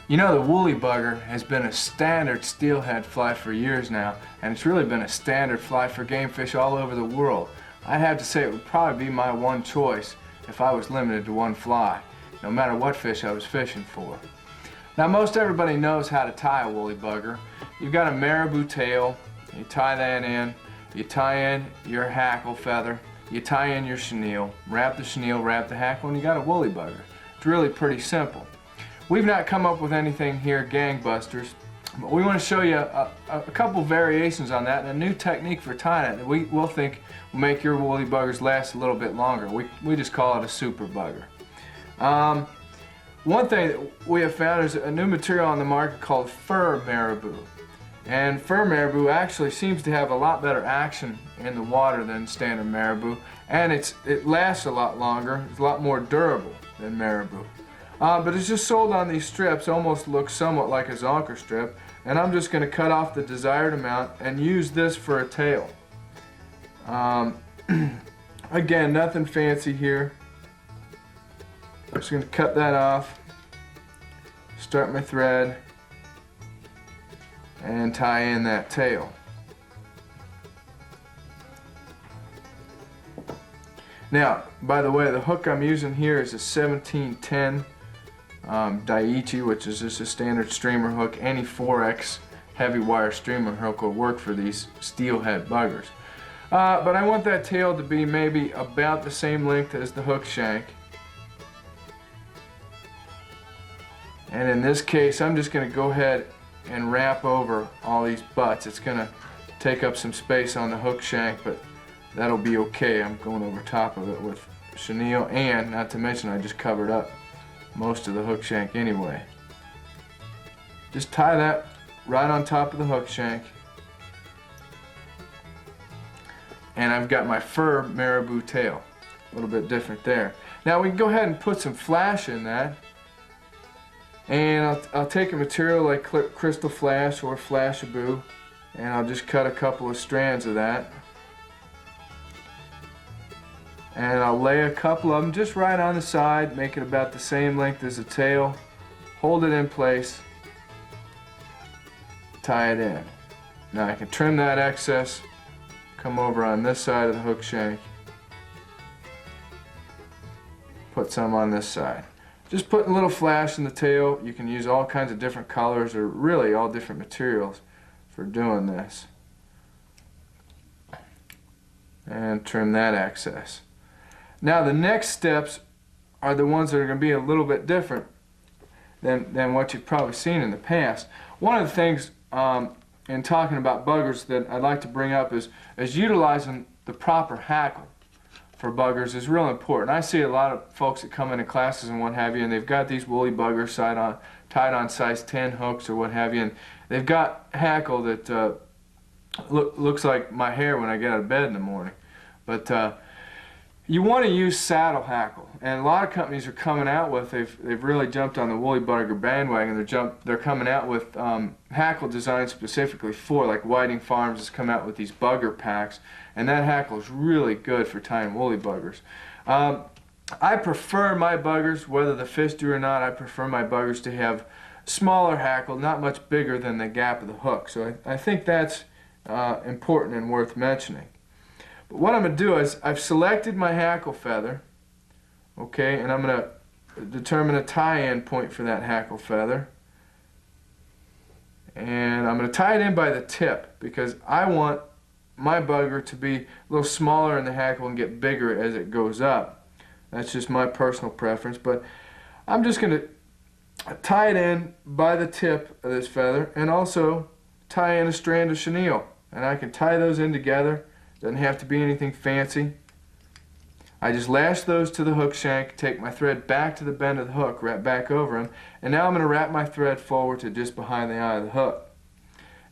You know, the woolly bugger has been a standard steelhead fly for years now, and it's really been a standard fly for game fish all over the world. I'd have to say it would probably be my one choice if I was limited to one fly, no matter what fish I was fishing for. Now, most everybody knows how to tie a woolly bugger. You've got a marabou tail, you tie that in, you tie in your hackle feather, you tie in your chenille, wrap the chenille, wrap the hackle, and you got a woolly bugger. It's really pretty simple. We've not come up with anything here gangbusters, but we want to show you a couple variations on that and a new technique for tying it that we'll think will make your woolly buggers last a little bit longer. We just call it a super bugger. One thing that we have found is a new material on the market called fur marabou. And fur marabou actually seems to have a lot better action in the water than standard marabou, and it lasts a lot longer. It's a lot more durable than marabou. But it's just sold on these strips, almost looks somewhat like a zonker strip, and I'm just going to cut off the desired amount and use this for a tail. Again, nothing fancy here. I'm just going to cut that off, start my thread, and tie in that tail. Now, by the way, the hook I'm using here is a 1710 Daiichi, which is just a standard streamer hook. Any 4X heavy wire streamer hook will work for these steelhead buggers. But I want that tail to be maybe about the same length as the hook shank. And in this case, I'm just going to go ahead and wrap over all these butts. It's going to take up some space on the hook shank, but that'll be okay. I'm going over top of it with chenille, and not to mention I just covered up most of the hook shank anyway. Just tie that right on top of the hook shank, and I've got my fur marabou tail. A little bit different there. Now we can go ahead and put some flash in that, and I'll take a material like crystal flash or flashabou, and I'll just cut a couple of strands of that. And I'll lay a couple of them just right on the side, make it about the same length as the tail, hold it in place, tie it in. Now I can trim that excess, come over on this side of the hook shank, put some on this side. Just putting a little flash in the tail. You can use all kinds of different colors or really all different materials for doing this. And trim that excess. Now the next steps are the ones that are going to be a little bit different than what you've probably seen in the past. One of the things in talking about buggers that I'd like to bring up is utilizing the proper hackle for buggers is real important. I see a lot of folks that come into classes and what have you, and they've got these woolly buggers tied on size 10 hooks or what have you, and they've got hackle that looks like my hair when I get out of bed in the morning. But you want to use saddle hackle, and a lot of companies are coming out with, they've really jumped on the woolly bugger bandwagon. They're coming out with hackle designed specifically for, like Whiting Farms has come out with these bugger packs, and that hackle is really good for tying woolly buggers. I prefer my buggers, whether the fish do or not, I prefer my buggers to have smaller hackle, not much bigger than the gap of the hook. So I think that's important and worth mentioning. But what I'm going to do is I've selected my hackle feather, okay, and I'm going to determine a tie-in point for that hackle feather. And I'm going to tie it in by the tip because I want my bugger to be a little smaller in the hackle and get bigger as it goes up. That's just my personal preference, but I'm just going to tie it in by the tip of this feather and also tie in a strand of chenille. And I can tie those in together. Doesn't have to be anything fancy. I just lash those to the hook shank, take my thread back to the bend of the hook, wrap back over them, and now I'm going to wrap my thread forward to just behind the eye of the hook.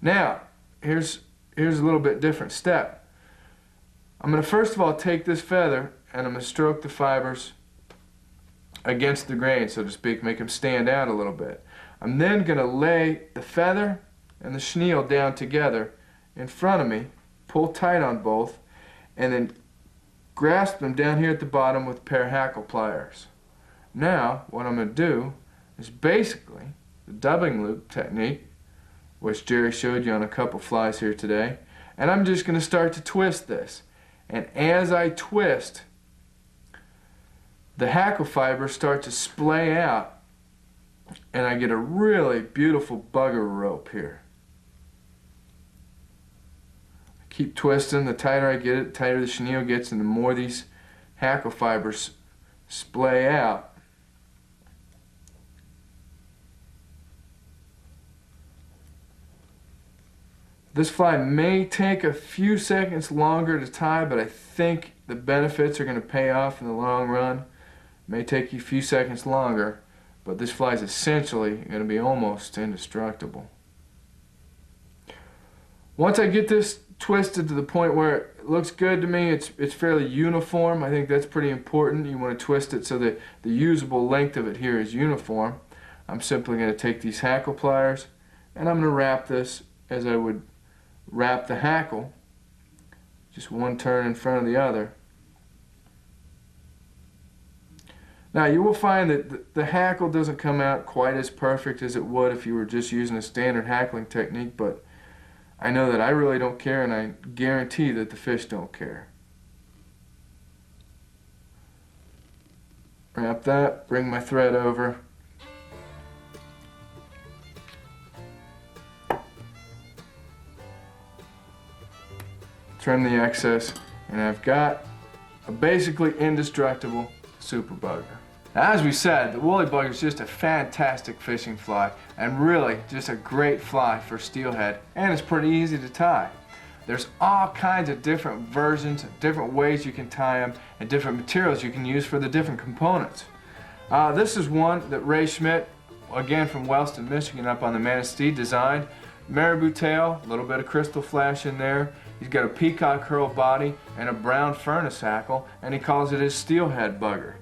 Now, here's a little bit different step. I'm going to first of all take this feather and I'm going to stroke the fibers against the grain, so to speak, make them stand out a little bit. I'm then going to lay the feather and the chenille down together in front of me pull tight on both, and then grasp them down here at the bottom with a pair of hackle pliers. Now, what I'm going to do is basically the dubbing loop technique, which Jerry showed you on a couple flies here today, and I'm just going to start to twist this. And as I twist, the hackle fibers start to splay out, and I get a really beautiful bugger rope here. Keep twisting. The tighter I get it, the tighter the chenille gets, and the more these hackle fibers splay out. This fly may take a few seconds longer to tie, but I think the benefits are going to pay off in the long run. It may take you a few seconds longer, but this fly is essentially going to be almost indestructible. Once I get this twisted to the point where it looks good to me, it's fairly uniform. I think that's pretty important. You want to twist it so that the usable length of it here is uniform. I'm simply going to take these hackle pliers and I'm going to wrap this as I would wrap the hackle, just one turn in front of the other. Now you will find that the hackle doesn't come out quite as perfect as it would if you were just using a standard hackling technique, but I know that I really don't care, and I guarantee that the fish don't care. Wrap that, bring my thread over. Trim the excess, and I've got a basically indestructible super bugger. Now, as we said, the woolly bugger is just a fantastic fishing fly and really just a great fly for steelhead, and it's pretty easy to tie. There's all kinds of different versions, different ways you can tie them, and different materials you can use for the different components. This is one that Ray Schmidt, again from Wellston, Michigan, up on the Manistee, designed. Marabou tail, a little bit of crystal flash in there. He's got a peacock curl body and a brown furnace hackle, and he calls it his steelhead bugger.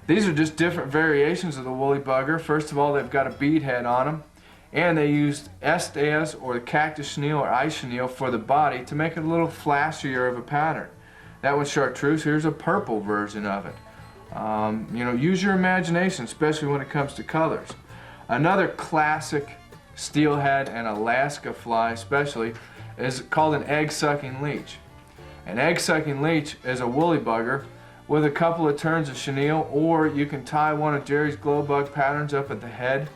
These are just different variations of the woolly bugger. First of all, they've got a bead head on them, and they used Estes or the cactus chenille or ice chenille for the body to make it a little flashier of a pattern. That one's chartreuse. Here's a purple version of it. You know, use your imagination, especially when it comes to colors. Another classic steelhead and Alaska fly especially is called an egg-sucking leech. An egg-sucking leech is a woolly bugger with a couple of turns of chenille, or you can tie one of Jerry's glow bug patterns up at the head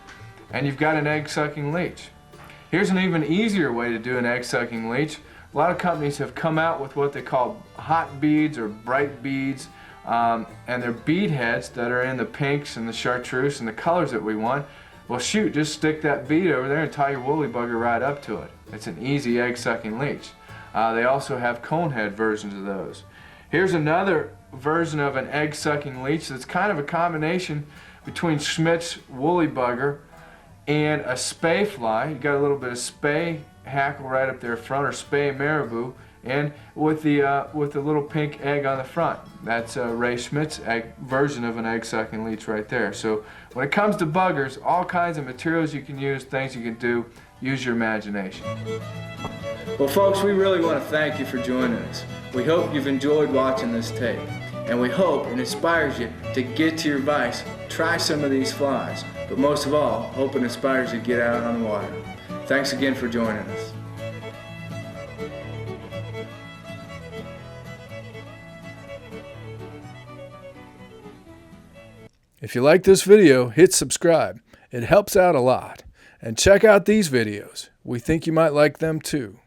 and you've got an egg-sucking leech. Here's an even easier way to do an egg-sucking leech. A lot of companies have come out with what they call hot beads or bright beads, and they're bead heads that are in the pinks and the chartreuse and the colors that we want. Well, shoot, just stick that bead over there and tie your woolly bugger right up to it. It's an easy egg-sucking leech. They also have cone head versions of those. Here's another version of an egg-sucking leech that's kind of a combination between Schmidt's woolly bugger and a spay fly. You got a little bit of spay hackle right up there front, or spay marabou, and with the little pink egg on the front. That's Ray Schmidt's version of an egg-sucking leech right there. So when it comes to buggers, all kinds of materials you can use, things you can do. Use your imagination. Well, folks, we really want to thank you for joining us. We hope you've enjoyed watching this tape, and we hope it inspires you to get to your vise, try some of these flies, but most of all, hope it inspires you to get out on the water. Thanks again for joining us. If you like this video, hit subscribe. It helps out a lot. And check out these videos. We think you might like them too.